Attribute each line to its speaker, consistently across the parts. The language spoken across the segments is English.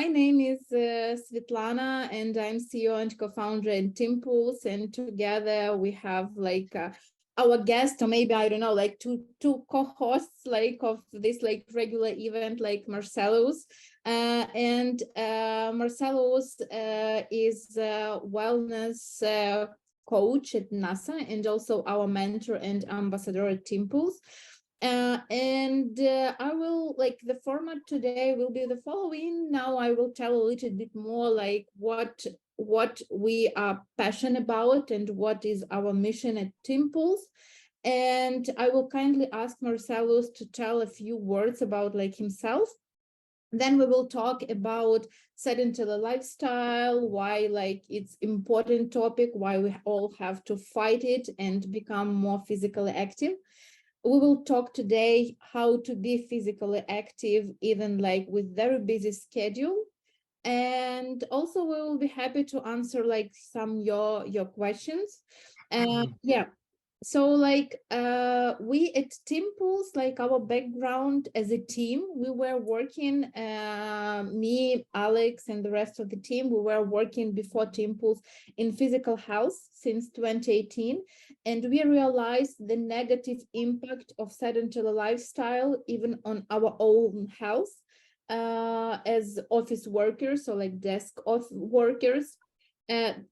Speaker 1: my name is Svetlana, and I'm CEO and co-founder in Teampulse. And together we have like our guest, or maybe I don't know, like two co-hosts like of this like regular event, like Marcellus. And Marcellus is a wellness coach at NASA, and also our mentor and ambassador at Teampulse. I will like the format today will be the following. Now I will tell a little bit more like what we are passionate about and what is our mission at Teampulse. And I will kindly ask Marcellus to tell a few words about like himself. Then we will talk about sedentary lifestyle, why like it's important topic, why we all have to fight it and become more physically active. We will talk today how to be physically active, even like with very busy schedule. And also we will be happy to answer like some your questions. Yeah. So like we at Teampulse, like our background as a team, we were working, me, Alex, and the rest of the team, we were working before Teampulse in physical health since 2018. And we realized the negative impact of sedentary lifestyle even on our own health as office workers, so like desk off workers. And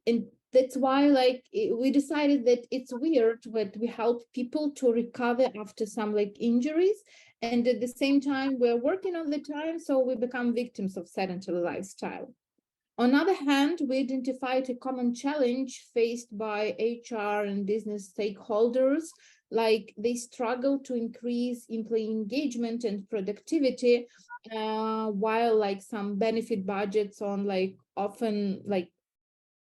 Speaker 1: that's why like we decided that it's weird that we help people to recover after some like injuries, and at the same time we're working all the time, so we become victims of sedentary lifestyle. On the other hand, we identified a common challenge faced by HR and business stakeholders, like they struggle to increase employee engagement and productivity, while like some benefit budgets on like often like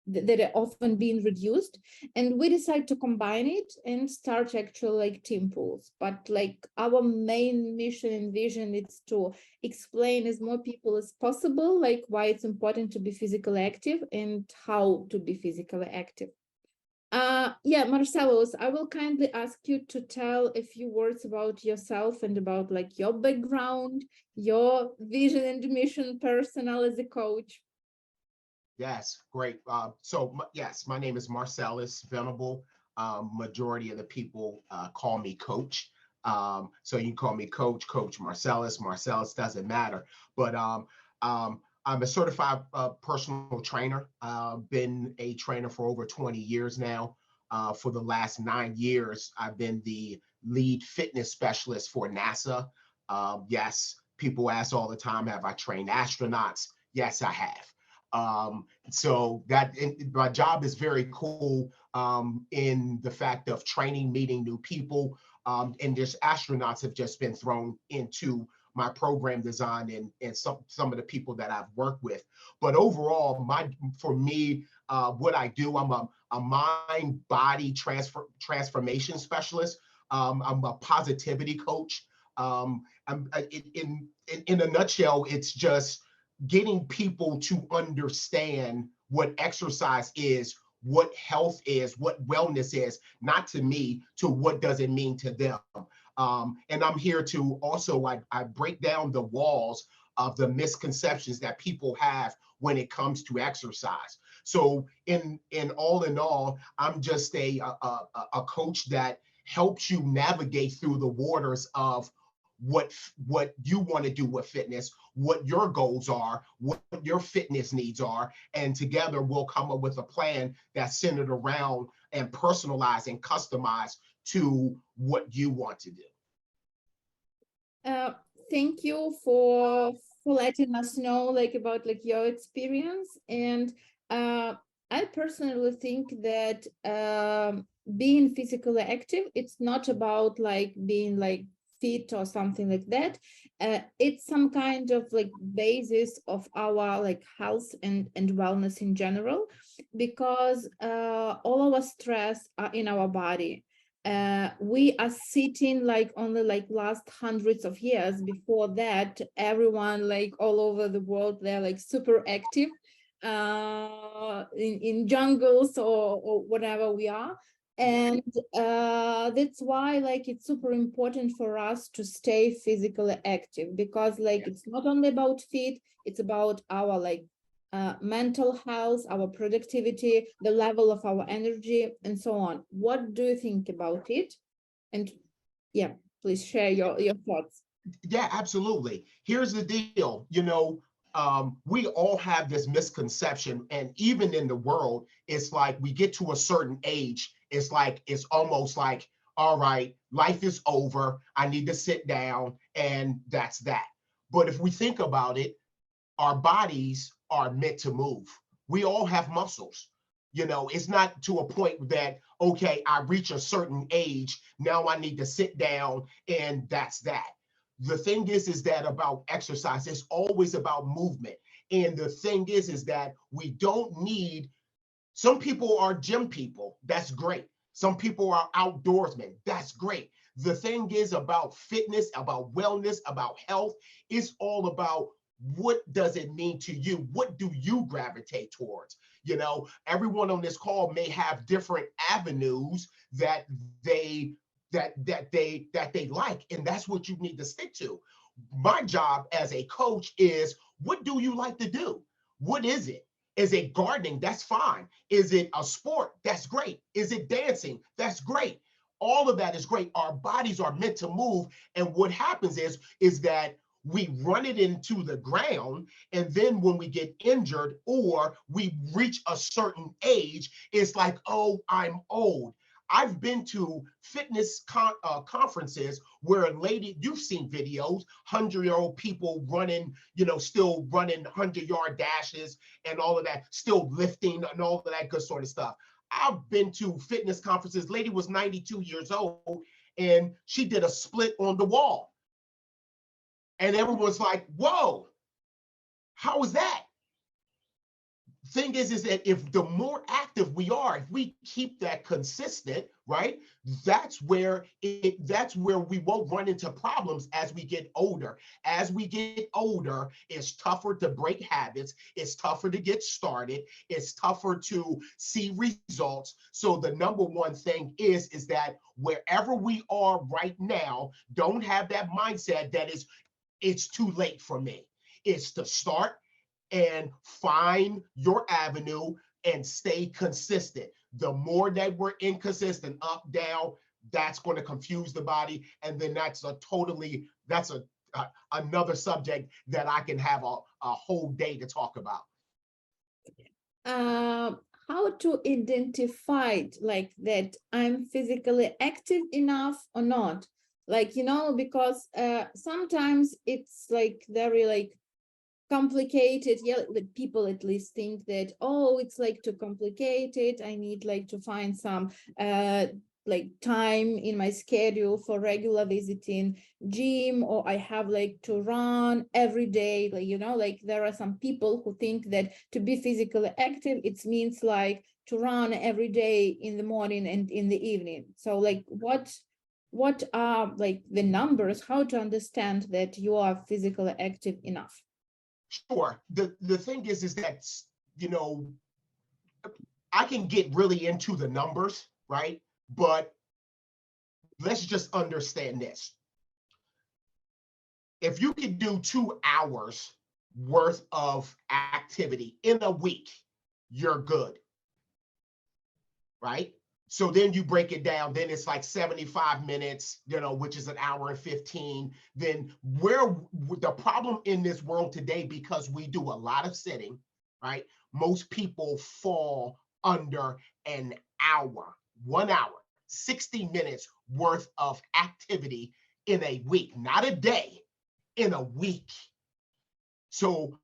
Speaker 1: that are often being reduced. And we decide to combine it and start actually like Teampulse. But like our main mission and vision is to explain as more people as possible like why it's important to be physically active and how to be physically active. Yeah, Marcellus, I will kindly ask you to tell a few words about yourself and about like your background, your vision and mission personal as a coach.
Speaker 2: Yes, great. Yes, my name is Marcellus Venable. Majority of the people call me Coach. So you can call me Coach Marcellus. Marcellus doesn't matter. But I'm a certified personal trainer. Been a trainer for over 20 years now. For the last 9 years, I've been the lead fitness specialist for NASA. Yes, people ask all the time, have I trained astronauts? Yes, I have. So my job is very cool in the fact of training, meeting new people, and just astronauts have just been thrown into my program design and some of the people that I've worked with. But overall, for me, what I do, I'm a mind body transformation specialist. I'm a positivity coach. In a nutshell, it's just getting people to understand what exercise is, what health is, what wellness is, not to me, to what does it mean to them. And I'm here to also, I break down the walls of the misconceptions that people have when it comes to exercise. So in all, I'm just a coach that helps you navigate through the waters of what you want to do with fitness, what your goals are, what your fitness needs are, and together we'll come up with a plan that's centered around and personalized and customized to what you want to do.
Speaker 1: Thank you for letting us know like about like your experience. And I personally think that being physically active, it's not about like being like fit or something like that. It's some kind of like basis of our like health and wellness in general, because all our stress are in our body. We are sitting like only like last hundreds of years. Before that, everyone like all over the world, they're like super active in jungles or whatever we are. And that's why like it's super important for us to stay physically active, because like
Speaker 2: Yeah.
Speaker 1: it's not only about fit, it's about our like mental health, our productivity, the level of our energy, and so on. What do you think about it? And yeah, please share your thoughts.
Speaker 2: Yeah, absolutely. Here's the deal. We all have this misconception, and even in the world, it's like we get to a certain age, it's like it's almost like, all right, life is over. I need to sit down, and that's that. But if we think about it, our bodies are meant to move. We all have muscles. It's not to a point that, okay, I reach a certain age, now I need to sit down and that's that. The thing is that about exercise, it's always about movement. And the thing is that we don't need, some people are gym people, that's great. Some people are outdoorsmen, that's great. The thing is about fitness, about wellness, about health, it's all about what does it mean to you? What do you gravitate towards? Everyone on this call may have different avenues that they that they like, and that's what you need to stick to. My job as a coach is, what do you like to do? What is it? Is it gardening? That's fine. Is it a sport? That's great. Is it dancing? That's great. All of that is great. Our bodies are meant to move. And what happens is that we run it into the ground. And then when we get injured or we reach a certain age, it's like, oh, I'm old. I've been to fitness conferences where a lady, you've seen videos, 100-year-old people running, still running 100-yard dashes and all of that, still lifting and all of that good sort of stuff. I've been to fitness conferences. Lady was 92 years old and she did a split on the wall. And everyone's like, whoa, how was that? Thing is that if the more active we are, if we keep that consistent, right, that's where we won't run into problems as we get older. As we get older, it's tougher to break habits, it's tougher to get started, it's tougher to see results. So the number one thing is that wherever we are right now, don't have that mindset that it's too late for me. It's to start and find your avenue and stay consistent. The more that we're inconsistent, up, down, that's going to confuse the body. And then that's another subject that I can have a whole day to talk about.
Speaker 1: How to identify like that I'm physically active enough or not? Like, because sometimes it's like very like complicated. Yeah, the people at least think that, oh, it's like too complicated, I need like to find some like time in my schedule for regular visiting gym, or I have like to run every day. Like, like there are some people who think that to be physically active it means like to run every day in the morning and in the evening. So like what are like the numbers, how to understand that you are physically active enough?
Speaker 2: Sure. The thing is that, you know, I can get really into the numbers, right? But let's just understand this. If you could do 2 hours worth of activity in a week, you're good, right? So then you break it down, then it's like 75 minutes, which is an hour and 15. Then where the problem in this world today, because we do a lot of sitting, right? Most people fall under an hour, 1 hour, 60 minutes worth of activity in a week, not a day, in a week. So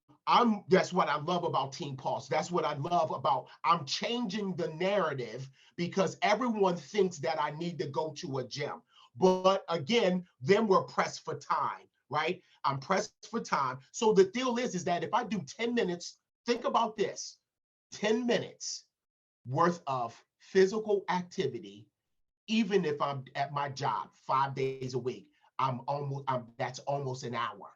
Speaker 2: that's what I love about Teampulse. That's what I love about, I'm changing the narrative because everyone thinks that I need to go to a gym. But again, then we're pressed for time, right? I'm pressed for time. So the deal is that if I do 10 minutes, think about this, 10 minutes worth of physical activity, even if I'm at my job 5 days a week, that's almost an hour.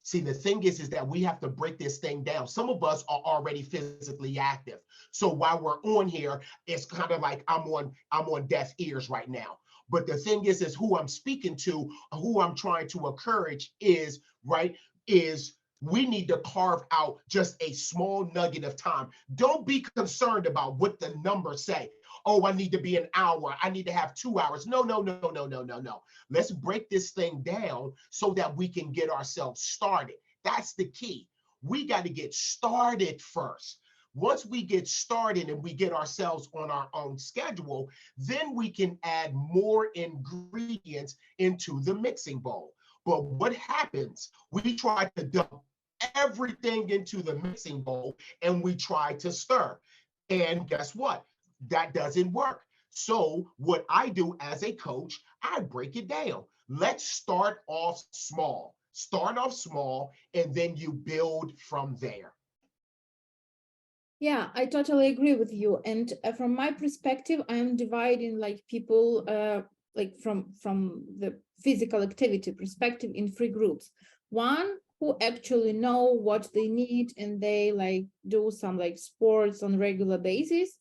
Speaker 2: See, the thing is that we have to break this thing down. Some of us are already physically active. So while we're on here, it's kind of like I'm on deaf ears right now. But the thing is who I'm speaking to, who I'm trying to encourage is, right, is we need to carve out just a small nugget of time. Don't be concerned about what the numbers say. Oh, I need to be an hour. I need to have 2 hours. No, no, no, no, no, no, no. Let's break this thing down so that we can get ourselves started. That's the key. We got to get started first. Once we get started and we get ourselves on our own schedule, then we can add more ingredients into the mixing bowl. But what happens? We try to dump everything into the mixing bowl and we try to stir. And guess what? That doesn't work. So what I do as a coach, I break it down. Let's start off small. Start off small, and then you build from there.
Speaker 1: Yeah, I totally agree with you. And from my perspective, I'm dividing like people like from the physical activity perspective in three groups. One who actually know what they need and they like do some like sports on regular basis.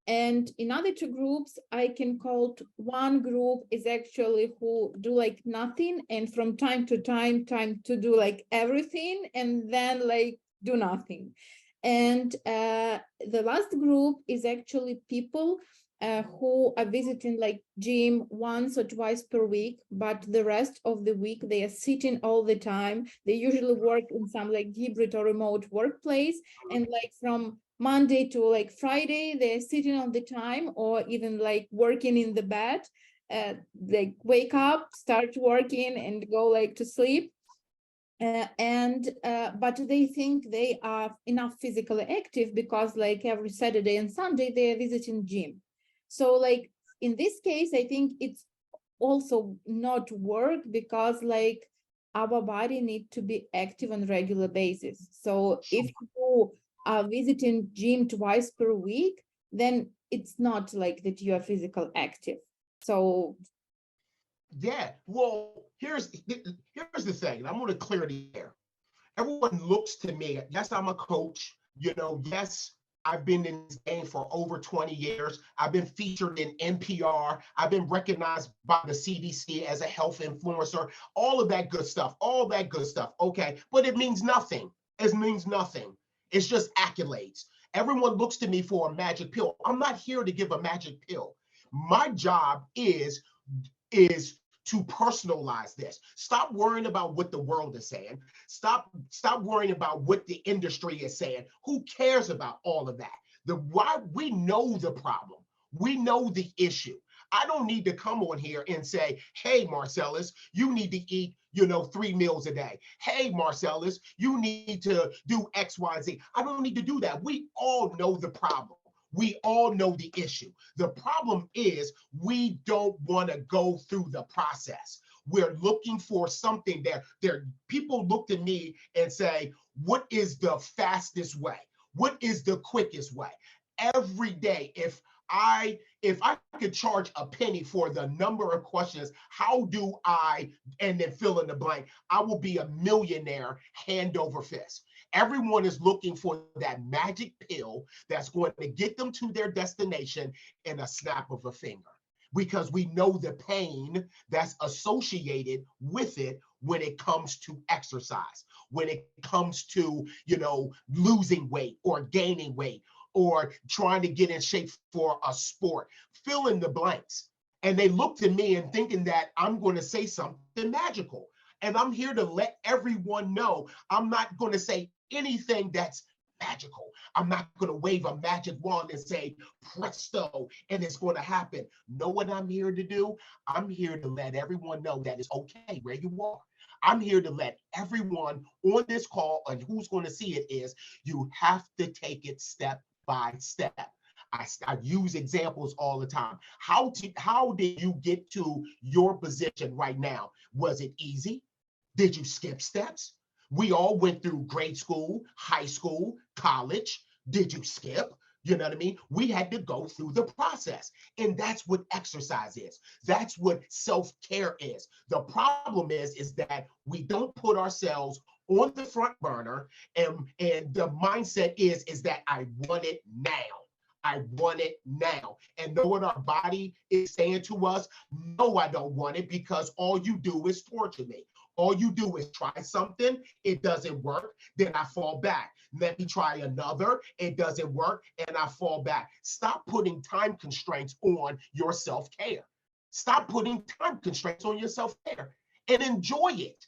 Speaker 1: And in other two groups, I can call one group is actually who do like nothing and from time to do like everything and then like do nothing. And the last group is actually people who are visiting like gym once or twice per week, but the rest of the week they are sitting all the time. They usually work in some like hybrid or remote workplace, and like from Monday to like Friday, they're sitting all the time or even like working in the bed. Like wake up, start working and go like to sleep. But they think they are enough physically active because like every Saturday and Sunday they are visiting gym. So like in this case, I think it's also not work because like our body need to be active on regular basis. So if you are visiting gym twice per week, then it's not like that you are physical active. So
Speaker 2: Yeah, well, here's the thing, and I'm going to clear the air. Everyone looks to me. Yes, I'm a coach. Yes, I've been in this game for over 20 years. I've been featured in NPR. I've been recognized by the CDC as a health influencer. All of that good stuff. All that good stuff. Okay, but it means nothing. It means nothing. It's just accolades. Everyone looks to me for a magic pill. I'm not here to give a magic pill. My job is to personalize this. Stop worrying about what the world is saying. Stop worrying about what the industry is saying. Who cares about all of that? Why we know the problem. We know the issue. I don't need to come on here and say, hey, Marcellus, you need to eat, 3 meals a day. Hey, Marcellus, you need to do X, Y, Z. I don't need to do that. We all know the problem. We all know the issue. The problem is we don't want to go through the process. We're looking for something there. People look to me and say, what is the fastest way? What is the quickest way? Every day, if I could charge a penny for the number of questions, how do I, and then fill in the blank, I will be a millionaire hand over fist. Everyone is looking for that magic pill that's going to get them to their destination in a snap of a finger, because we know the pain that's associated with it when it comes to exercise, when it comes to, losing weight or gaining weight or trying to get in shape for a sport. Fill in the blanks. And they look to me and thinking that I'm going to say something magical. And I'm here to let everyone know I'm not going to say anything that's magical. I'm not going to wave a magic wand and say presto and it's going to happen. Know what I'm here to do? I'm here to let everyone know that it's okay where you are. I'm here to let everyone on this call, and who's going to see it, is you have to take it step by step. I use examples all the time. How did you get to your position right now? Was it easy? Did you skip steps? We all went through grade school, high school, college. Did you skip? You know what I mean? We had to go through the process. And that's what exercise is. That's what self-care is. The problem is that we don't put ourselves on the front burner, and the mindset is that I want it now. I want it now. And know what our body is saying to us? No, I don't want it, because all you do is torture me. All you do is try something, it doesn't work, then I fall back. Let me try another, it doesn't work, and I fall back. Stop putting time constraints on your self-care. Stop putting time constraints on your self-care and enjoy it.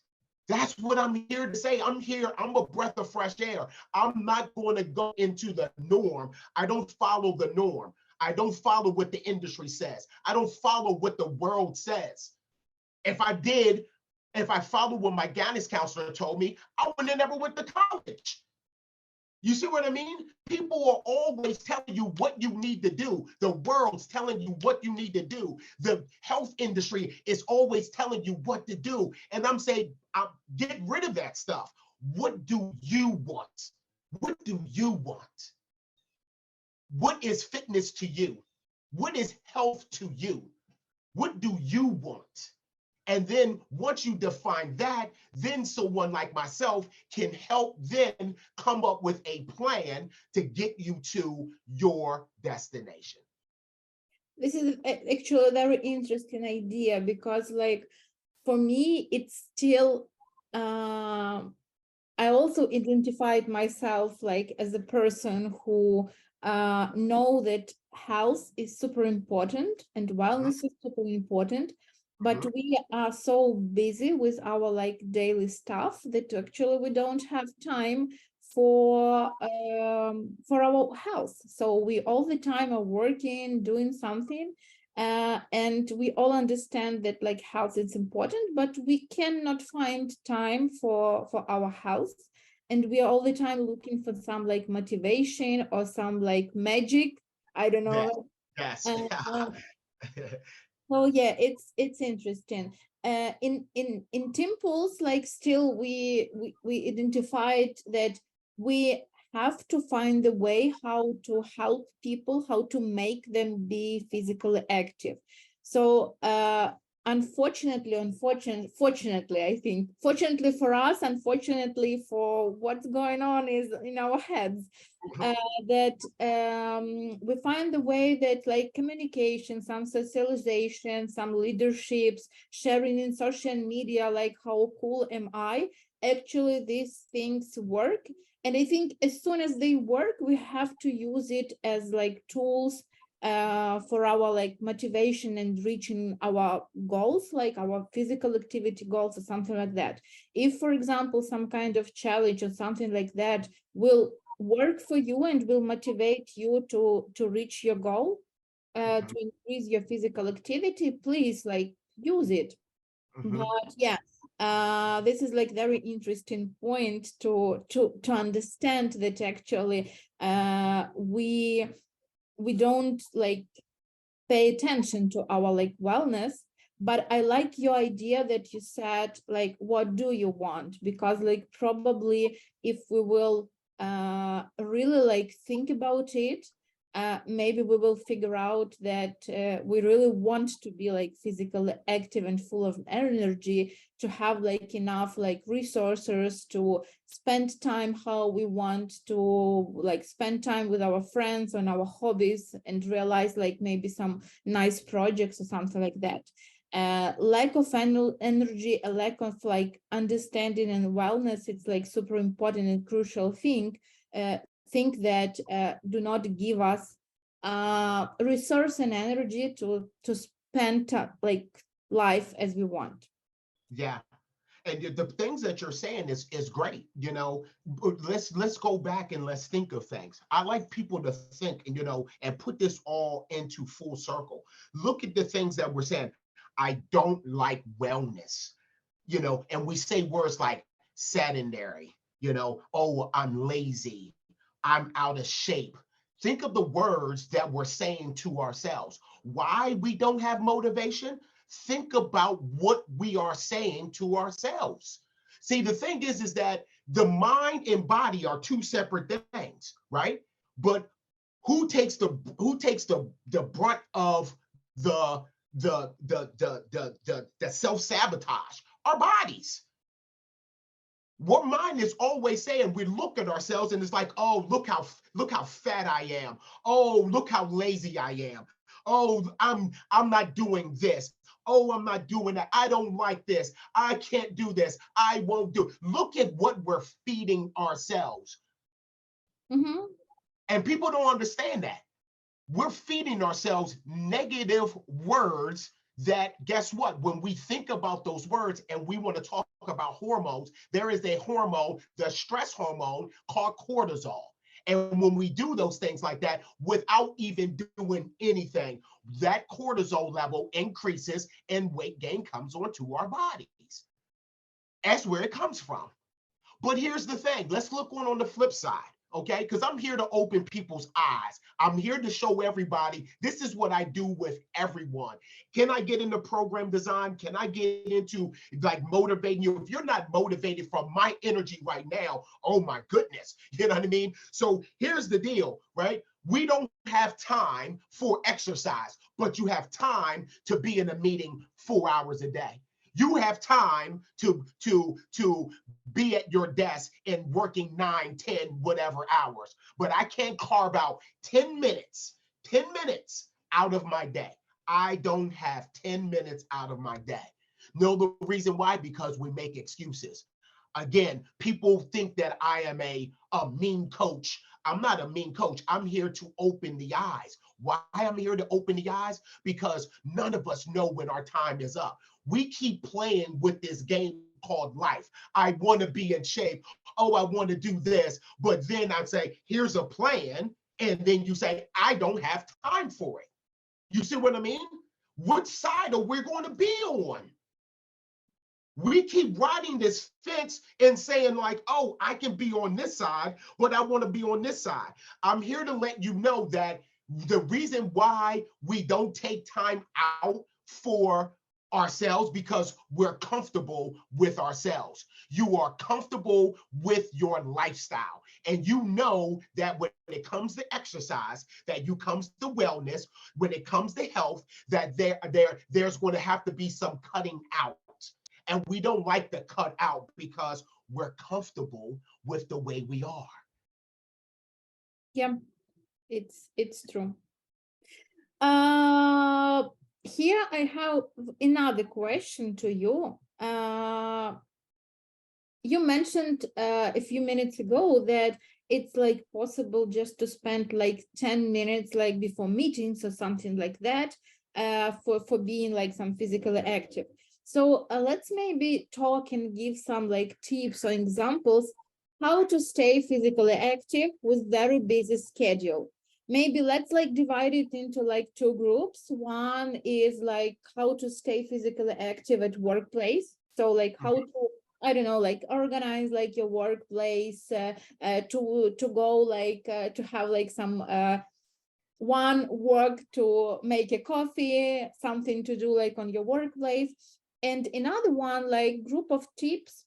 Speaker 2: That's what I'm here to say. I'm here, I'm a breath of fresh air. I'm not going to go into the norm. I don't follow the norm. I don't follow what the industry says. I don't follow what the world says. If I did, if I followed what my guidance counselor told me, I would have never went to college. You see what I mean? People are always telling you what you need to do. The world's telling you what you need to do. The health industry is always telling you what to do. And I'm saying, get rid of that stuff. What do you want? What do you want? What is fitness to you? What is health to you? What do you want? And then once you define that, then someone like myself can help then come up with a plan to get you to your destination.
Speaker 1: This is actually a very interesting idea, because like for me, it's still, I also identified myself like as a person who know that health is super important and wellness is super important, but we are so busy with our like daily stuff that actually we don't have time for our health. So we all the time are working, doing something, and we all understand that like health is important, but we cannot find time for our health. And we are all the time looking for some like motivation or some like magic. I don't
Speaker 2: Yes,
Speaker 1: know.
Speaker 2: yes.
Speaker 1: Uh, so yeah, it's interesting. In Teampulse, like still we identified that we have to find the way how to help people, how to make them be physically active. So fortunately, I think, fortunately for us, unfortunately for what's going on is in our heads, that we find the way that like communication, some socialization, some leaderships, sharing in social media, like how cool am I? Actually, these things work. And I think as soon as they work, we have to use it as like tools for our like motivation and reaching our goals, like our physical activity goals or something like that. If, for example, some kind of challenge or something like that will work for you and will motivate you to reach your goal, to increase your physical activity, please like use it. But yeah, this is like very interesting point to understand that actually we don't like pay attention to our like wellness. But I like your idea that you said like, what do you want? Because like probably if we will really like think about it, maybe we will figure out that we really want to be like physically active and full of energy, to have like enough like resources to spend time how we want to, like spend time with our friends on our hobbies and realize like maybe some nice projects or something like that. Lack of energy, a lack of like understanding and wellness, it's like super important and crucial thing that do not give us resource and energy to spend like life as we want.
Speaker 2: Yeah. And the things that you're saying is great. You know, let's go back and let's think of things. I like people to think and and put this all into full circle. Look at the things that we're saying. I don't like wellness, and we say words like sedentary, oh, I'm lazy, I'm out of shape. Think of the words that we're saying to ourselves. Why we don't have motivation? Think about what we are saying to ourselves. See, the thing is that the mind and body are two separate things, right? But who takes the brunt of the self-sabotage? Our bodies. What mine is always saying, we look at ourselves and it's like, oh, look how fat I am. Oh, look how lazy I am. Oh, I'm not doing this. Oh, I'm not doing that. I don't like this. I can't do this. I won't do. Look at what we're feeding ourselves.
Speaker 1: Mm-hmm.
Speaker 2: And people don't understand that. We're feeding ourselves negative words that, guess what? When we think about those words and we want to talk about hormones, there is a hormone, the stress hormone called cortisol. And when we do those things like that without even doing anything, that cortisol level increases and weight gain comes onto our bodies. That's where it comes from. But here's the thing. Let's look on the flip side, okay? Because I'm here to open people's eyes. I'm here to show everybody this is what I do with everyone. Can I get into program design? Can I get into like motivating you? If you're not motivated from my energy right now, oh my goodness, you know what I mean? So here's the deal, right? We don't have time for exercise, but you have time to be in a meeting 4 hours a day. You have time to be at your desk and working 9, 10, whatever hours. But I can't carve out 10 minutes out of my day. I don't have 10 minutes out of my day. No, the reason why, because we make excuses. Again, people think that I am a mean coach. I'm not a mean coach. I'm here to open the eyes. Why I'm here to open the eyes? Because none of us know when our time is up. We keep playing with this game called life. I want to be in shape. Oh, I want to do this. But then I say, here's a plan. And then you say, I don't have time for it. You see what I mean? Which side are we going to be on? We keep riding this fence and saying like, oh, I can be on this side, but I want to be on this side. I'm here to let you know that the reason why we don't take time out for ourselves because we're comfortable with ourselves. You are comfortable with your lifestyle. And you know that when it comes to exercise, that you comes to wellness, when it comes to health, that there's going to have to be some cutting out. And we don't like to cut out because we're comfortable with the way we are.
Speaker 1: Yeah, it's true. Uh, Here I have another question to you. You mentioned a few minutes ago that it's like possible just to spend like 10 minutes like before meetings or something like that for being like some physically active. So let's maybe talk and give some like tips or examples how to stay physically active with very busy schedule. Maybe let's like divide it into like two groups. One is like how to stay physically active at workplace. So like how to, I don't know, like organize like your workplace to go like to have like some one work to make a coffee, something to do like on your workplace, and another one like group of tips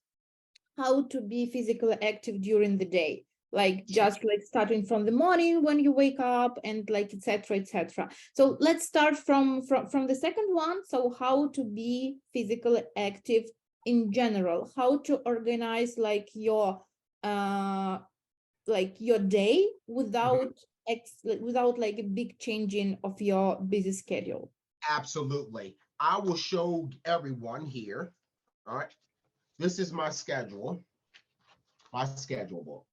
Speaker 1: how to be physically active during the day, like just like starting from the morning when you wake up and like etc etc. So let's start from the second one. So how to be physically active in general, how to organize like your day without without like a big changing of your busy schedule.
Speaker 2: Absolutely. I will show everyone here. All right. This is my schedule book.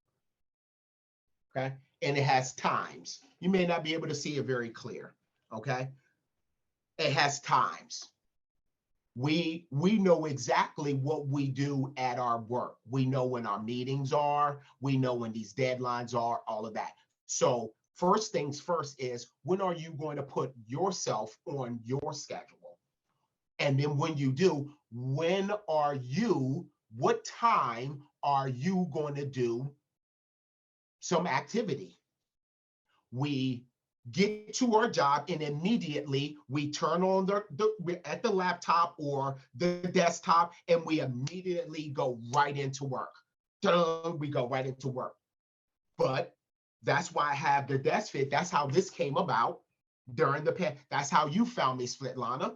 Speaker 2: Okay. And it has times. You may not be able to see it very clear. Okay. It has times. We know exactly what we do at our work. We know when our meetings are, we know when these deadlines are, all of that. So first things first is, when are you going to put yourself on your schedule? And then when you do, what time are you going to do some activity? We get to our job and immediately we turn on at the laptop or the desktop and we immediately go right into work. We go right into work. But that's why I have the desk fit. That's how this came about during the past. That's how you found me, Svetlana.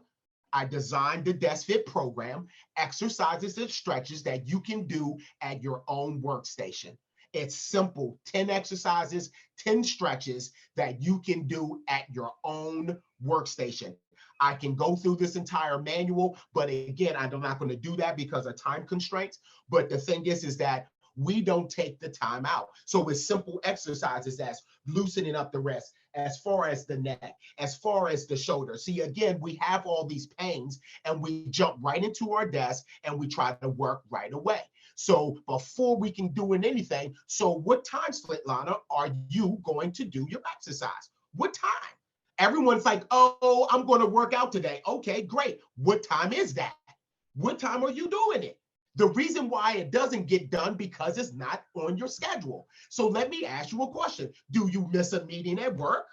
Speaker 2: I designed the Desk Fit program, exercises and stretches that you can do at your own workstation. It's simple, 10 exercises, 10 stretches that you can do at your own workstation. I can go through this entire manual, but again, I'm not going to do that because of time constraints. But the thing is that we don't take the time out. So it's simple exercises as loosening up the wrist, as far as the neck, as far as the shoulder. See, again, we have all these pains and we jump right into our desk and we try to work right away. So before we can do anything, so what time, Svetlana, are you going to do your exercise? What time? Everyone's like, oh, I'm going to work out today. Okay, great. What time is that? What time are you doing it? The reason why it doesn't get done because it's not on your schedule. So let me ask you a question. Do you miss a meeting at work?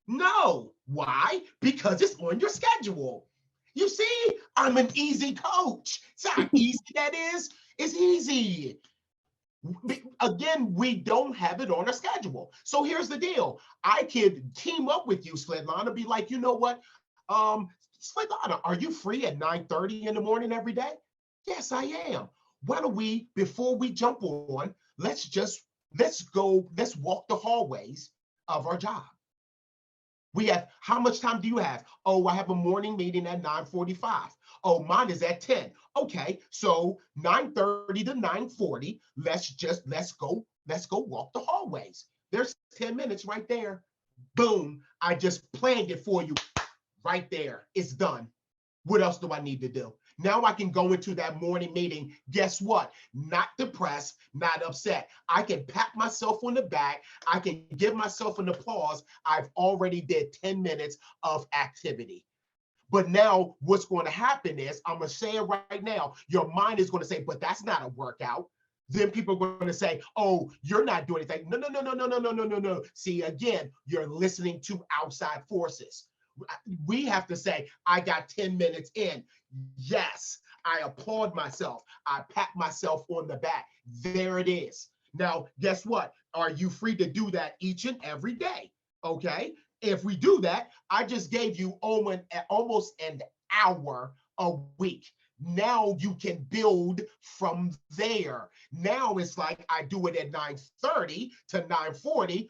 Speaker 2: No. Why? Because it's on your schedule. You see, I'm an easy coach. See how easy that is? It's easy. Again, we don't have it on our schedule. So here's the deal. I could team up with you, Svetlana, be like, you know what? Svetlana, are you free at 9:30 in the morning every day? Yes, I am. Why don't we, before we jump on, let's walk the hallways of our job. We have, how much time do you have? Oh, I have a morning meeting at 9:45. Oh, mine is at 10. Okay, so 9:30 to 9:40, let's go walk the hallways. There's 10 minutes right there. Boom, I just planned it for you right there. It's done. What else do I need to do? Now I can go into that morning meeting. Guess what? Not depressed, not upset. I can pat myself on the back. I can give myself an applause. I've already did 10 minutes of activity. But now what's going to happen is, I'm going to say it right now, your mind is going to say, but that's not a workout. Then people are going to say, oh, you're not doing anything. No, no, no, no, no, no, no, no, no, no. See, again, you're listening to outside forces. We have to say, I got 10 minutes in. Yes, I applaud myself. I pat myself on the back. There it is. Now, guess what? Are you free to do that each and every day? Okay. If we do that, I just gave you almost an hour a week. Now you can build from there. Now it's like I do it at 9:30 to 9:40.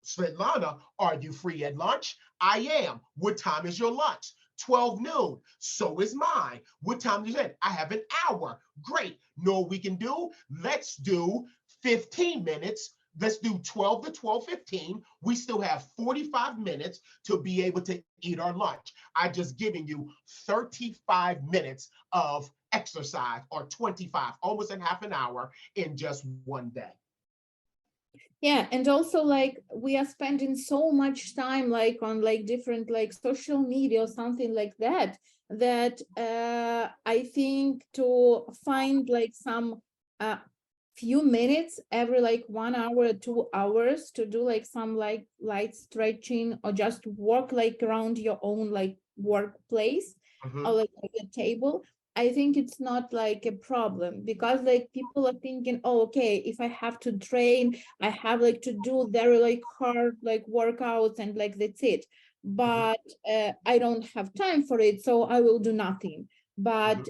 Speaker 2: Svetlana, are you free at lunch? I am. What time is your lunch? 12 noon. So is mine. What time is it? I have an hour. Great. Know what we can do? Let's do 15 minutes. Let's do 12 to 12:15. We still have 45 minutes to be able to eat our lunch. I just giving you 35 minutes of exercise, or 25, almost in half an hour in just one day.
Speaker 1: Yeah, and also like we are spending so much time like on like different like social media or something like that, that I think to find like some few minutes every like 1 hour, 2 hours to do like some like light stretching or just walk like around your own like workplace or like a table. I think it's not like a problem, because like people are thinking, oh, okay, if I have to train, I have like to do very like hard like workouts and like that's it. But I don't have time for it, so I will do nothing. But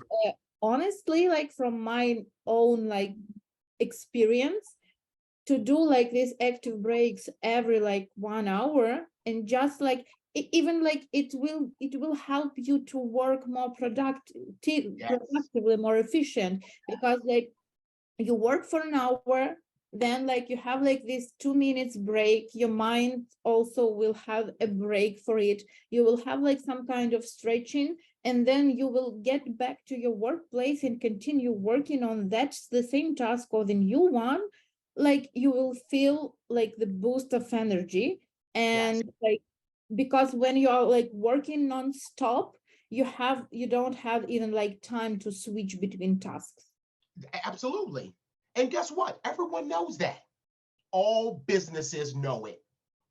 Speaker 1: honestly, like from my own like experience, to do like these active breaks every like 1 hour, and just like even like it will help you to work more productively, more efficient, because like you work for an hour, then like you have like this 2 minutes break, your mind also will have a break for it, you will have like some kind of stretching, and then you will get back to your workplace and continue working on the same task or the new one. Like you will feel like the boost of energy, and like, because when you're like working non-stop, you don't have even like time to switch between tasks.
Speaker 2: Absolutely. And guess what? Everyone knows that. All businesses know it.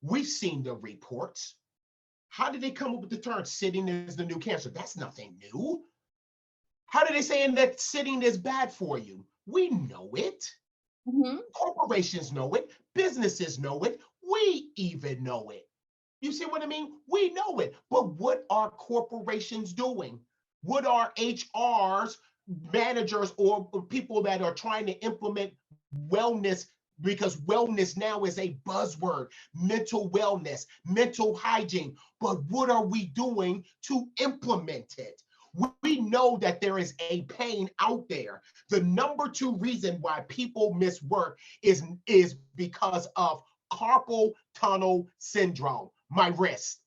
Speaker 2: We've seen the reports. How did they come up with the term sitting is the new cancer? That's nothing new. How did they say that sitting is bad for you? We know it. Corporations know it. Businesses know it. We even know it. You see what I mean? We know it. But what are corporations doing? What are HRs, managers, or people that are trying to implement wellness? Because wellness now is a buzzword, mental wellness, mental hygiene. But what are we doing to implement it? We know that there is a pain out there. The number two reason why people miss work is because of carpal tunnel syndrome. My wrist.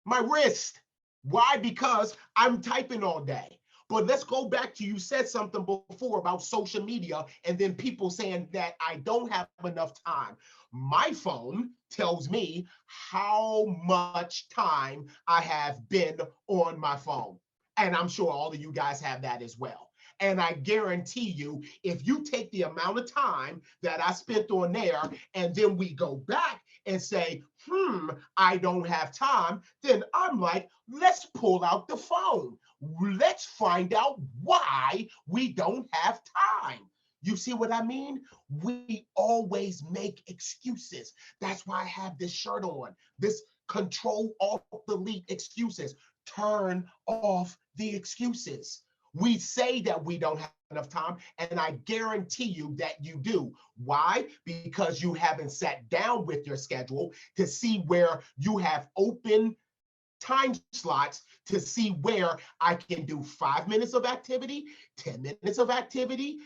Speaker 2: My wrist. Why? Because I'm typing all day. But let's go back to, you said something before about social media and then people saying that I don't have enough time. My phone tells me how much time I have been on my phone. And I'm sure all of you guys have that as well. And I guarantee you, if you take the amount of time that I spent on there and then we go back and say, I don't have time, then I'm like, let's pull out the phone. Let's find out why we don't have time. You see what I mean? We always make excuses. That's why I have this shirt on, this control alt delete excuses. Turn off the excuses. We say that we don't have enough time, and I guarantee you that you do. Why? Because you haven't sat down with your schedule to see where you have open time slots, to see where I can do 5 minutes of activity, 10 minutes of activity,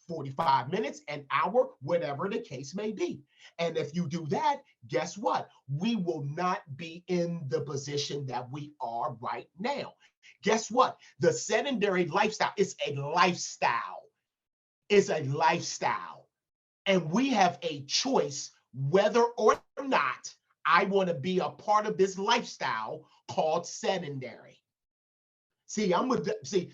Speaker 2: 45 minutes, an hour, whatever the case may be. And if you do that, guess what? We will not be in the position that we are right now. Guess what? The sedentary lifestyle is a lifestyle. It's a lifestyle. And we have a choice whether or not I want to be a part of this lifestyle called sedentary. See,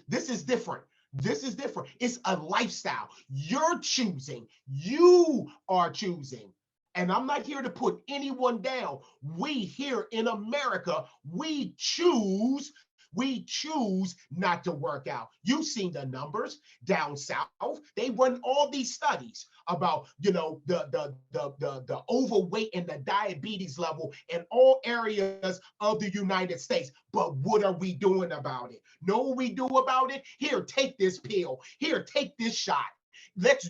Speaker 2: this is different. This is different. It's a lifestyle. You're choosing. You are choosing. And I'm not here to put anyone down. We here in America, we choose not to work out. You've seen the numbers down south. They run all these studies about, the overweight and the diabetes level in all areas of the United States. But what are we doing about it? Know what we do about it? Here, take this pill. Here, take this shot. Let's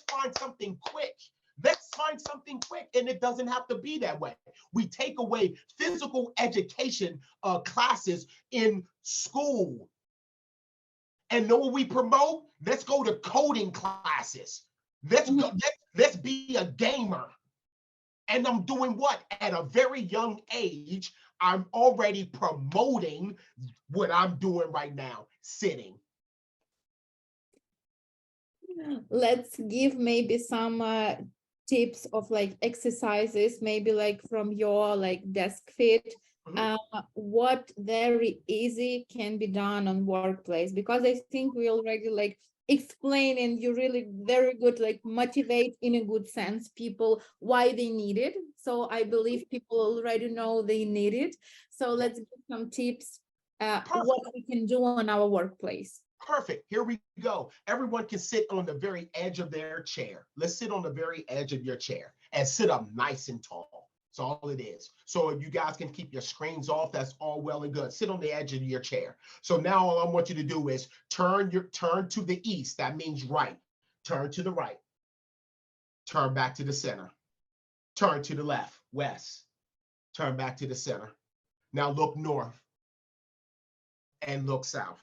Speaker 2: find something quick. Let's find something quick, and it doesn't have to be that way. We take away physical education classes in school. And know what we promote? Let's go to coding classes. Let's be a gamer. And I'm doing what? At a very young age, I'm already promoting what I'm doing right now, sitting.
Speaker 1: Let's give maybe some tips of like exercises, maybe like from your like desk fit, what very easy can be done on workplace, because I think we already like explain and you really very good like motivate in a good sense people why they need it. So I believe people already know they need it. So let's give some tips what we can do on our workplace.
Speaker 2: Perfect. Here we go. Everyone can sit on the very edge of their chair. Let's sit on the very edge of your chair and sit up nice and tall. That's all it is. So if you guys can keep your screens off, that's all well and good. Sit on the edge of your chair. So now all I want you to do is turn to the east. That means right. Turn to the right. Turn back to the center. Turn to the left, west. Turn back to the center. Now look north and look south.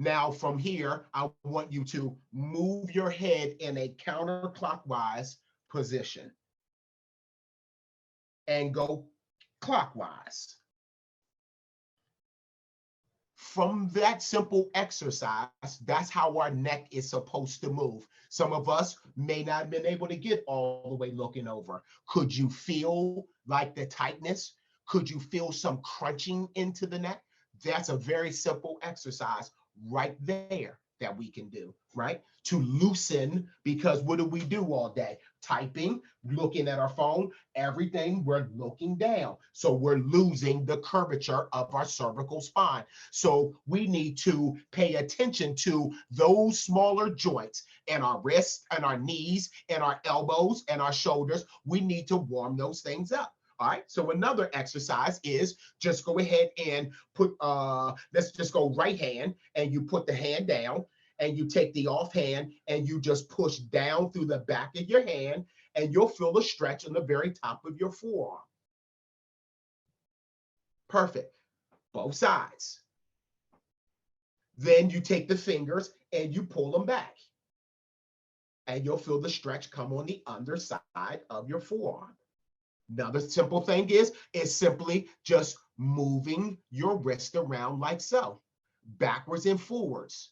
Speaker 2: Now from here, I want you to move your head in a counterclockwise position and go clockwise. From that simple exercise, that's how our neck is supposed to move. Some of us may not have been able to get all the way looking over. Could you feel like the tightness? Could you feel some crunching into the neck? That's a very simple exercise right there that we can do, right? To loosen, because what do we do all day? Typing, looking at our phone, everything, we're looking down. So we're losing the curvature of our cervical spine. So we need to pay attention to those smaller joints and our wrists and our knees and our elbows and our shoulders. We need to warm those things up. All right, so another exercise is just go ahead and put, let's just go right hand, and you put the hand down, and you take the off hand, and you just push down through the back of your hand, and you'll feel a stretch on the very top of your forearm. Perfect. Both sides. Then you take the fingers and you pull them back, and you'll feel the stretch come on the underside of your forearm. Another simple thing is simply just moving your wrist around like so, backwards and forwards,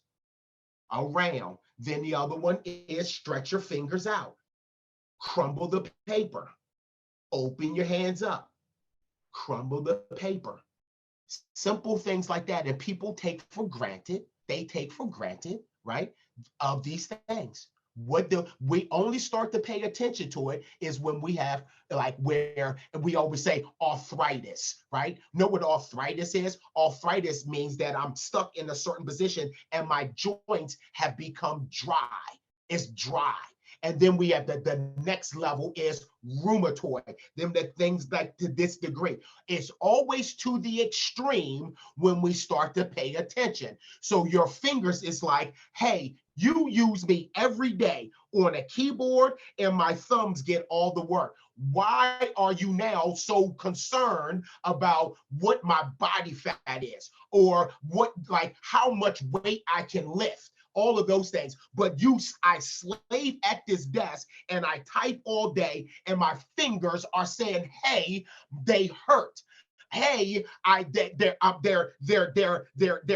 Speaker 2: around. Then the other one is stretch your fingers out, crumble the paper, open your hands up, crumble the paper. Simple things like that. And people take for granted, right, of these things. We only start to pay attention to it is when we have, like, where we always say arthritis, right? Know what arthritis is? Arthritis means that I'm stuck in a certain position and my joints have become dry. It's dry. And then we have the next level is rheumatoid. Then the things like to this degree. It's always to the extreme when we start to pay attention. So your fingers is like, hey, you use me every day on a keyboard and my thumbs get all the work. Why are you now so concerned about what my body fat is, or what, like, how much weight I can lift? All of those things. But I slave at this desk and I type all day, and my fingers are saying, hey, they hurt. Hey, they're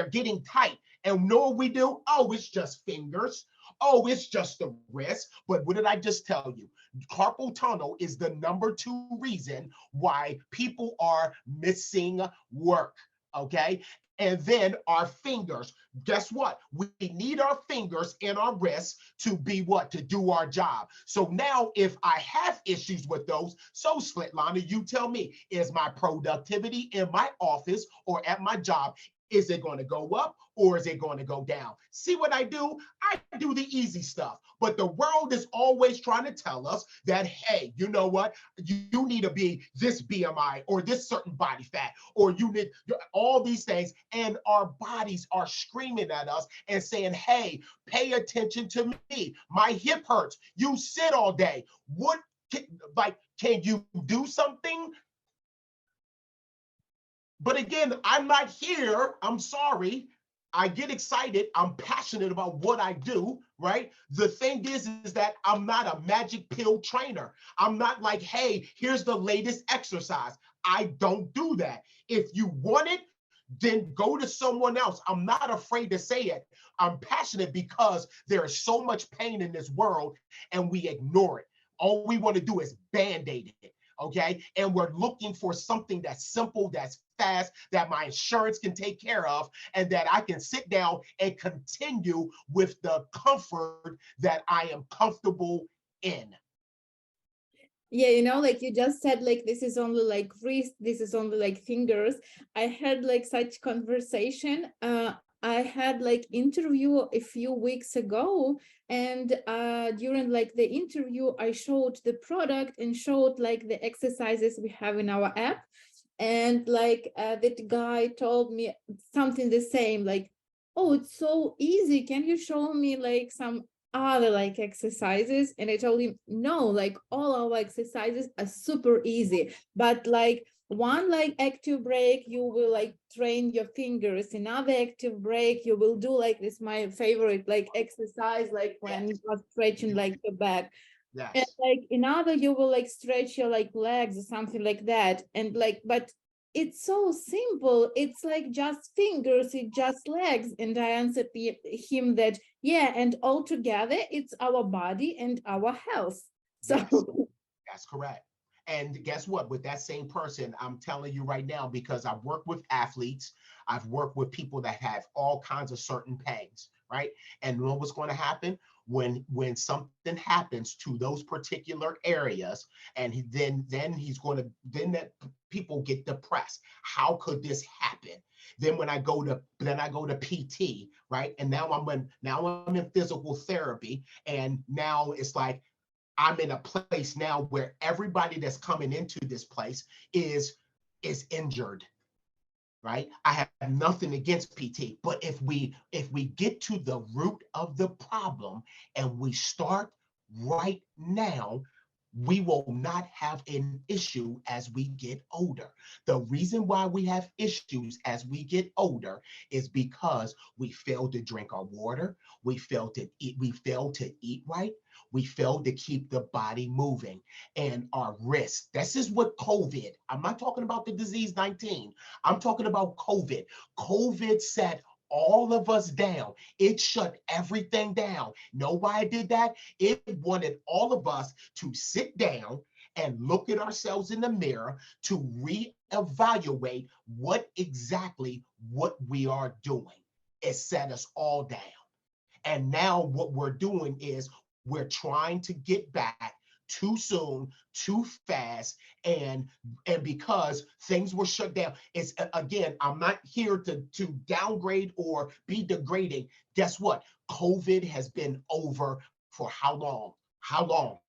Speaker 2: getting tight. And know what we do? Oh, it's just fingers. Oh, it's just the wrist. But what did I just tell you? Carpal tunnel is the #2 reason why people are missing work. Okay. And then our fingers. Guess what? We need our fingers and our wrists to be what? To do our job. So now if I have issues with those, so Svetlana, you tell me, is my productivity in my office or at my job, is it going to go up or is it going to go down? See what I do? I do the easy stuff. But the world is always trying to tell us that, hey, you know what? You need to be this BMI or this certain body fat, or you need all these things. And our bodies are screaming at us and saying, hey, pay attention to me. My hip hurts. You sit all day. Can you do something? But again, I'm not here. I'm sorry. I get excited. I'm passionate about what I do, right? The thing is that I'm not a magic pill trainer. I'm not like, hey, here's the latest exercise. I don't do that. If you want it, then go to someone else. I'm not afraid to say it. I'm passionate because there is so much pain in this world and we ignore it. All we want to do is band-aid it. Okay. And we're looking for something that's simple, that's fast, that my insurance can take care of, and that I can sit down and continue with the comfort that I am comfortable in.
Speaker 1: Yeah, you know, like you just said, like this is only like wrist, this is only like fingers. I had like such conversation. I had like interview a few weeks ago, and during like the interview, I showed the product and showed like the exercises we have in our app. And like that guy told me something the same, like, oh, it's so easy. Can you show me like some other like exercises? And I told him, no, like all our exercises are super easy, but like one like active break, you will like train your fingers. Another active break, you will do like this, my favorite like exercise, like when you are stretching like your back.
Speaker 2: Yes.
Speaker 1: And like another, you will like stretch your like legs or something like that. And like, but it's so simple. It's like just fingers, it's just legs. And I answered him that, yeah, and all together, it's our body and our health. So
Speaker 2: Yes, that's correct. And guess what? With that same person, I'm telling you right now, because I've worked with athletes, I've worked with people that have all kinds of certain pains, right? And you know what's going to happen when something happens to those particular areas, and then he's going to that people get depressed. How could this happen? Then I go to PT, right? And now I'm in physical therapy, and now it's like I'm in a place now where everybody that's coming into this place is injured, right? I have nothing against PT, but if we get to the root of the problem and we start right now, we will not have an issue as we get older. The reason why we have issues as we get older is because we fail to drink our water, we fail to eat right, we fail to keep the body moving, and our wrist. This is what COVID, I'm not talking about the disease 19, I'm talking about COVID. COVID set all of us down. It shut everything down. Know why it did that? It wanted all of us to sit down and look at ourselves in the mirror to reevaluate what we are doing. It set us all down. And now what we're doing is we're trying to get back too soon, too fast, and because things were shut down. It's, again, I'm not here to downgrade or be degrading. Guess what? COVID has been over for how long? How long?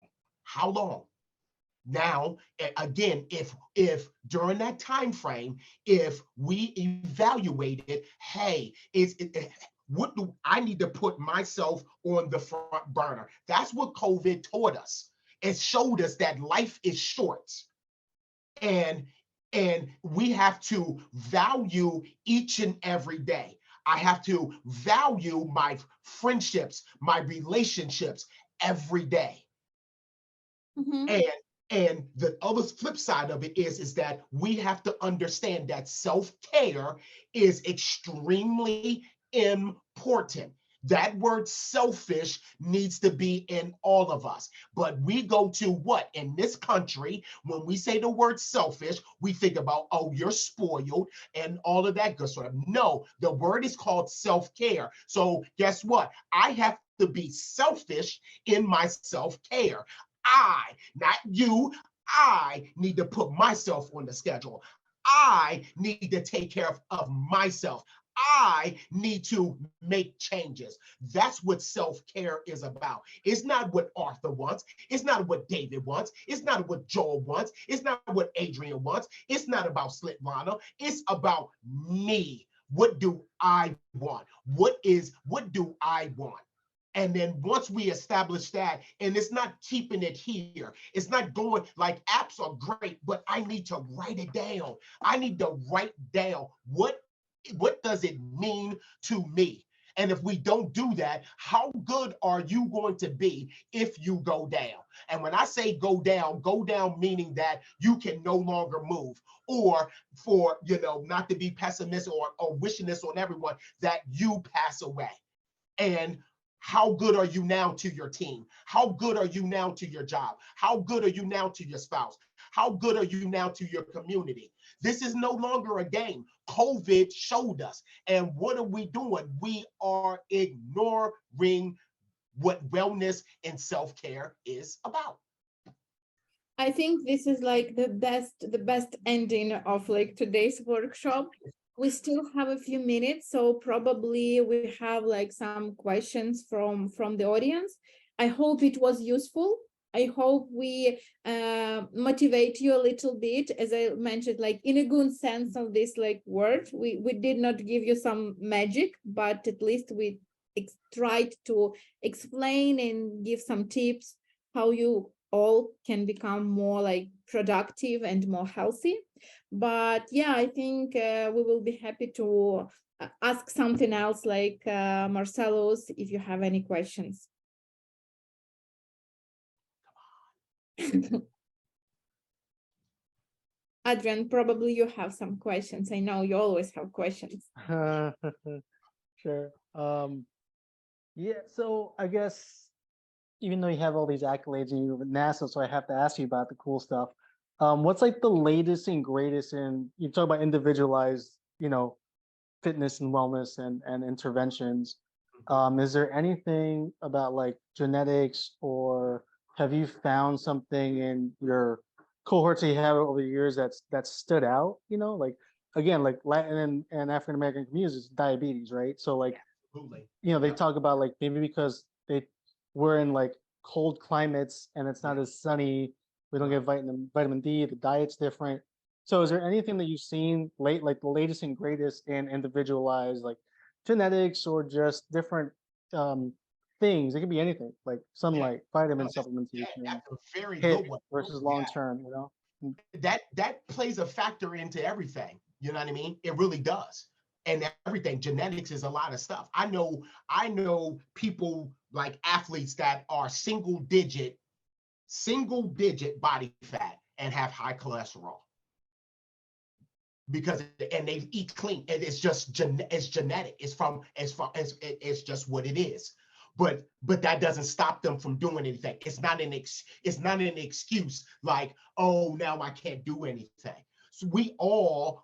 Speaker 2: How long? Now, again, if during that time frame, if we evaluated, hey, what do I need to put myself on the front burner? That's what COVID taught us. It showed us that life is short, and we have to value each and every day. I have to value my friendships, my relationships every day.
Speaker 1: Mhm.
Speaker 2: And the other flip side of it is that we have to understand that self-care is extremely important. That word selfish needs to be in all of us. But we go to what? In this country, when we say the word selfish, we think about, oh, you're spoiled and all of that good stuff. No, the word is called self-care. So guess what? I have to be selfish in my self-care. I, not you, I need to put myself on the schedule. I need to take care of myself. I need to make changes. That's what self-care is about. It's not what Arthur wants. It's not what David wants. It's not what Joel wants. It's not what Adrian wants. It's not about Slitlana. It's about me. What do I want? What do I want? And then once we establish that, and it's not keeping it here, it's not going like apps are great, but I need to write it down. I need to write down what does it mean to me? And if we don't do that, how good are you going to be if you go down? And when I say go down meaning that you can no longer move, or for, not to be pessimistic or wishing this on everyone, that you pass away. And how good are you now to your team? How good are you now to your job? How good are you now to your spouse? How good are you now to your community? This is no longer a game. COVID showed us. And what are we doing? We are ignoring what wellness and self-care is about.
Speaker 1: I think this is like the best ending of like today's workshop. We still have a few minutes, so probably we have like some questions from the audience. I hope it was useful. I hope we motivate you a little bit, as I mentioned, like in a good sense of this like word. We did not give you some magic, but at least we tried to explain and give some tips how you all can become more like productive and more healthy. But yeah, I think we will be happy to ask something else, like Marcelos, if you have any questions. Adrian, probably you have some questions. I know you always have questions.
Speaker 3: Sure. Yeah, so I guess even though you have all these accolades and you're with NASA, so I have to ask you about the cool stuff. What's like the latest and greatest in, you talk about individualized, fitness and wellness and interventions. Is there anything about like genetics, or have you found something in your cohorts that you have over the years that's stood out? Like again, like Latin and African American communities, diabetes, right? So like,
Speaker 2: Absolutely.
Speaker 3: they
Speaker 2: Yep.
Speaker 3: talk about like maybe because they were in like cold climates and it's not as sunny. We don't get vitamin D. The diet's different. So is there anything that you've seen like the latest and greatest in individualized like genetics or just different things? It could be anything like sunlight, vitamin supplementation,
Speaker 2: That's a very
Speaker 3: HIT
Speaker 2: good one.
Speaker 3: versus long term, you know?
Speaker 2: That plays a factor into everything. You know what I mean? It really does. And everything. Genetics is a lot of stuff. I know people like athletes that are single digit body fat and have high cholesterol because and they eat clean, and it's just it's genetic. It's just what it is. But that doesn't stop them from doing anything. It's not an excuse like, oh, now I can't do anything. So we all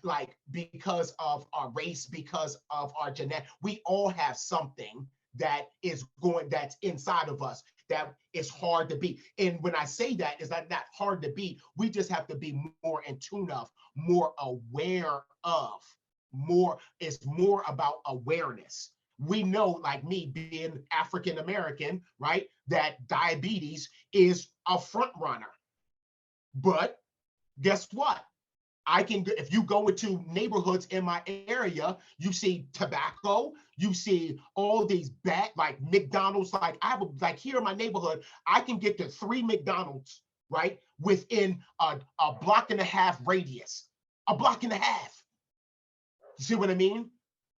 Speaker 2: like, because of our race, because of our genetic, we all have something that's inside of us that is hard to beat. And when I say that, it's not hard to beat. We just have to be more in tune of, more aware of, it's more about awareness. We know, like me being African American, right, that diabetes is a front runner. But guess what? If you go into neighborhoods in my area, you see tobacco, you see all these bad, like McDonald's, like like here in my neighborhood, I can get to 3 McDonald's, right, within a block and a half radius, a block and a half. You see what I mean,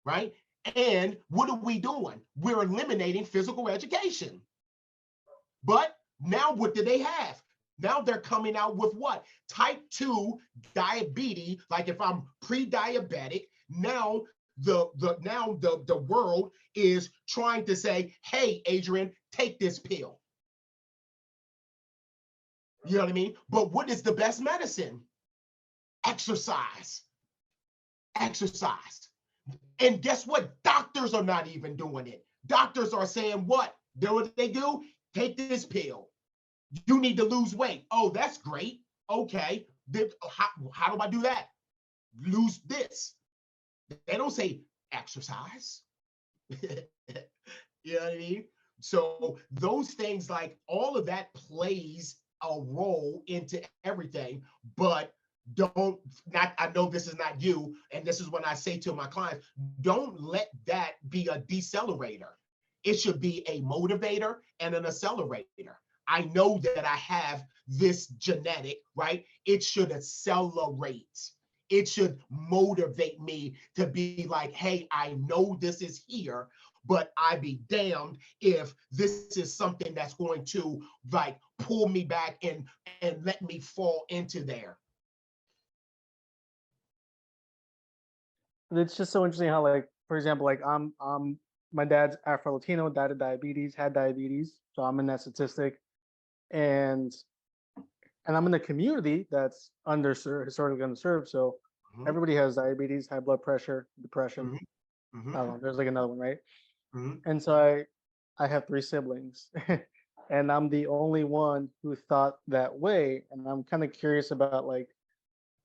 Speaker 2: right? And what are we doing? We're eliminating physical education. But now what do they have? Now they're coming out with what? Type 2 diabetes. Like if I'm pre-diabetic, now the world is trying to say, hey, Adrian, take this pill. You know what I mean? But what is the best medicine? Exercise. Exercise. And guess what? Doctors are not even doing it. Doctors are saying what? What they do? Take this pill. You need to lose weight. Oh, that's great. Okay. How do I do that? Lose this. They don't say exercise. You know what I mean? So those things, like all of that plays a role into everything, but I know this is not you, and this is what I say to my clients, don't let that be a decelerator. It should be a motivator and an accelerator. I know that I have this genetic, right? It should accelerate. It should motivate me to be like, hey, I know this is here, but I be damned if this is something that's going to like pull me back and let me fall into there.
Speaker 3: It's just so interesting how, like, for example, like I'm my dad's Afro-Latino, died of diabetes, had diabetes, so I'm in that statistic, and I'm in a community that's underserved, historically underserved. So everybody has diabetes, high blood pressure, depression. I don't know, there's like another one, right? And so I have 3 siblings, and I'm the only one who thought that way. And I'm kind of curious about like,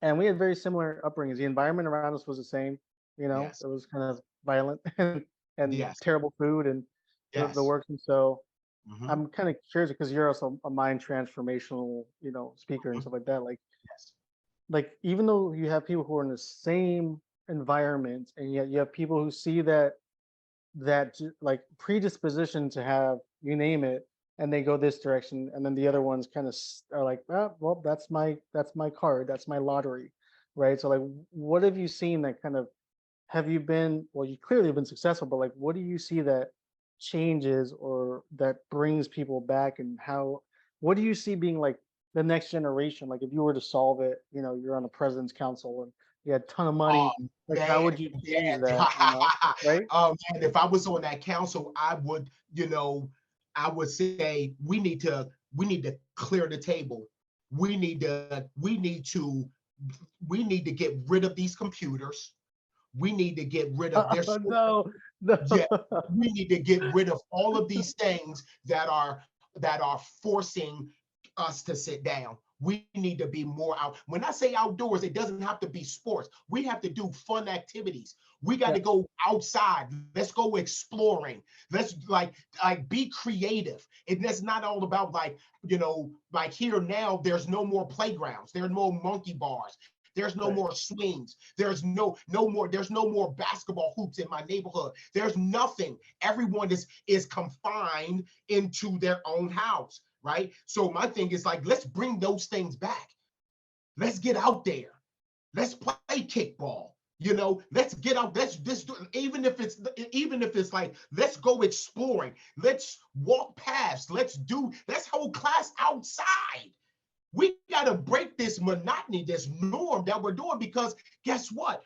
Speaker 3: and we had very similar upbringings. The environment around us was the same, you know,
Speaker 2: Yes.
Speaker 3: it was kind of violent and
Speaker 2: Yes.
Speaker 3: terrible food and the works. And so I'm kind of curious because you're also a mind transformational, you know, speaker and stuff like that. Like even though you have people who are in the same environment, and yet you have people who see that like predisposition to have, you name it, and they go this direction, and then the other ones kind of are like, oh, well, that's my card, that's my lottery, right? So like, what have you seen that kind of, have you been, well, you clearly have been successful, but like, what do you see that changes or that brings people back, and how, what do you see being like the next generation? Like if you were to solve it, you know, you're on the president's council and you had a ton of money, like how would you change that, you know, right?
Speaker 2: And if I was on that council, I would, you know, I would say we need to clear the table. We need to get rid of these computers. We need to get rid of their
Speaker 3: no.
Speaker 2: Yeah, we need to get rid of all of these things that are forcing us to sit down. we need to be more out. When I say outdoors, it doesn't have to be sports. We have to do fun activities. We got to go outside. Let's go exploring. Let's like be creative. And that's not all about like, you know, like here now, there's no more playgrounds. There's no monkey bars. There's no more swings. There's no more basketball hoops in my neighborhood. There's nothing. Everyone is confined into their own house, right? So my thing is like, let's bring those things back. Let's get out there. Let's play kickball. You know, let's get out. Let's do, even if it's like, let's go exploring. Let's walk past. Let's hold class outside. We got to break this monotony, this norm that we're doing, because guess what?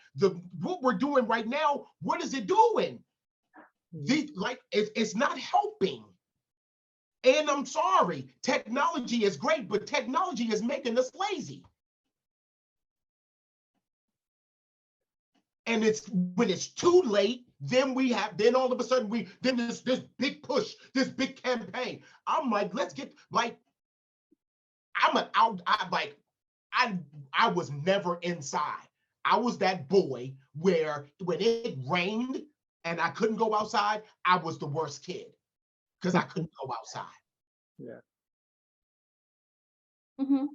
Speaker 2: What we're doing right now, what is it doing? It's not helping. And I'm sorry, technology is great, but technology is making us lazy. And it's when it's too late, then all of a sudden this big push, this big campaign. I'm like, let's get like, I was never inside. I was that boy where when it rained and I couldn't go outside, I was the worst kid because I couldn't go outside.
Speaker 3: Yeah.
Speaker 1: Mm-hmm.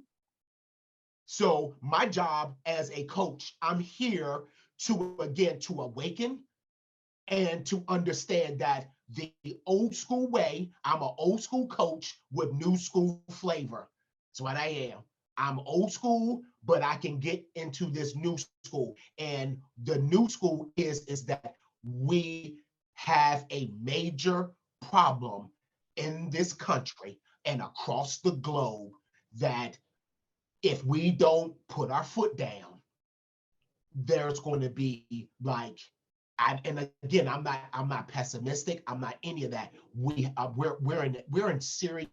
Speaker 2: So my job as a coach, I'm here to awaken and to understand that the old school way, I'm an old school coach with new school flavor. That's what I am. I'm old school, but I can get into this new school. And the new school is that we have a major problem in this country and across the globe that if we don't put our foot down, there's going to be like, and again, I'm not pessimistic. I'm not any of that. We're in serious.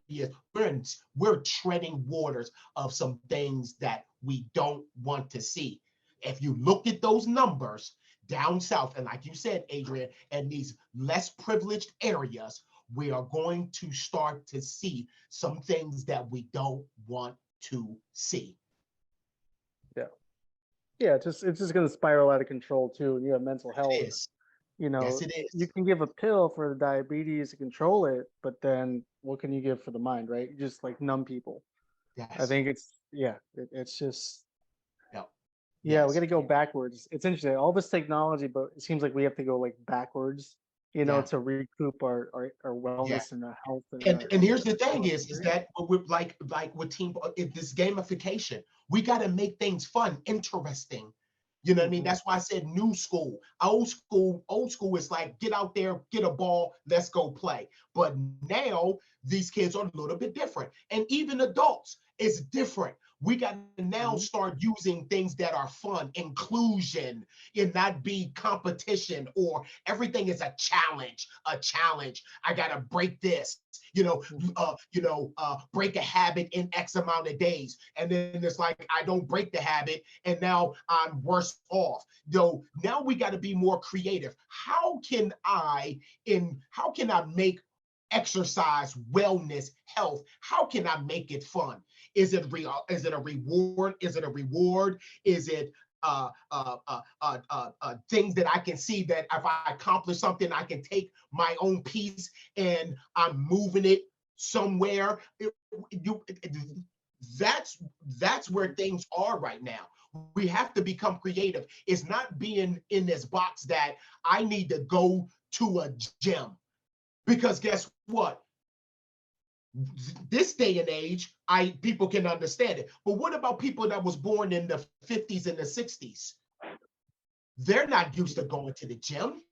Speaker 2: We're treading waters of some things that we don't want to see. If you look at those numbers down south, and like you said, Adrian, and these less privileged areas, we are going to start to see some things that we don't want to see.
Speaker 3: Yeah, it's just going to spiral out of control too. And you have mental health.
Speaker 2: It is.
Speaker 3: You know,
Speaker 2: Yes, it is.
Speaker 3: you can give a pill for the diabetes to control it, but then what can you give for the mind, right? You just like numb people.
Speaker 2: Yes.
Speaker 3: I think it's just
Speaker 2: Yep.
Speaker 3: yeah,
Speaker 2: Yes.
Speaker 3: we got to go backwards. It's interesting, all this technology, but it seems like we have to go like backwards, you know, to recoup our wellness and our health.
Speaker 2: And here's the thing is that with like with this gamification, we got to make things fun, interesting. You know what I mean? That's why I said new school. Old school is like, get out there, get a ball, let's go play. But now these kids are a little bit different. And even adults, it's different. We got to now start using things that are fun, inclusion, and not be competition or everything is a challenge. I got to break this, break a habit in X amount of days. And then it's like, I don't break the habit and now I'm worse off. Now we got to be more creative. How can I make exercise, wellness, health? How can I make it fun? Is it a reward? Is it a reward? Is it things that I can see that if I accomplish something, I can take my own piece and I'm moving it somewhere? That's where things are right now. We have to become creative. It's not being in this box that I need to go to a gym. Because guess what? This day and age, people can understand it. But what about people that was born in the 50s and the 60s? They're not used to going to the gym.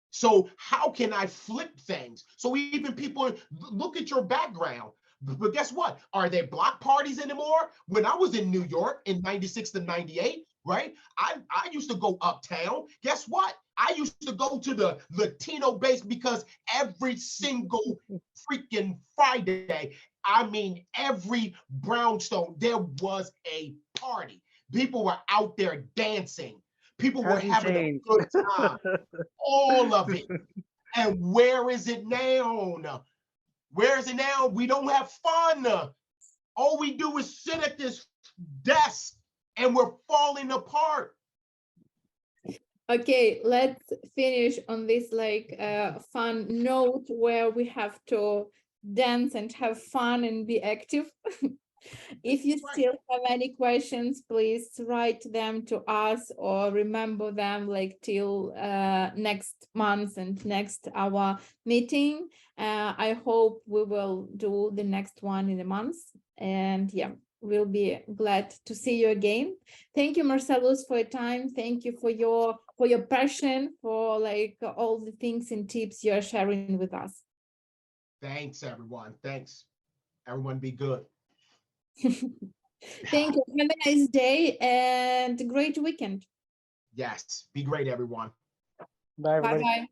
Speaker 2: So how can I flip things? So even people look at your background. But guess what? Are there block parties anymore? When I was in New York in 96 to 98, right? I used to go uptown. Guess what? I used to go to the Latino base because every single freaking Friday, I mean, every brownstone, there was a party. People were out there dancing. People were having a good time. All of it. And where is it now? Where is it now? We don't have fun. All we do is sit at this desk and we're falling apart.
Speaker 1: Okay, let's finish on this like fun note where we have to dance and have fun and be active. If you
Speaker 2: Right.
Speaker 1: still have any questions, please write them to us or remember them like till next month and next our meeting. I hope we will do the next one in a month. And yeah, we'll be glad to see you again. Thank you, Marcellus, for your time. Thank you for your passion, for like all the things and tips you're sharing with us.
Speaker 2: Thanks, everyone. Thanks. Everyone be good.
Speaker 1: Thank you. Have a nice day and great weekend.
Speaker 2: Yes. Be great, everyone.
Speaker 3: Bye, everybody.
Speaker 1: Bye-bye.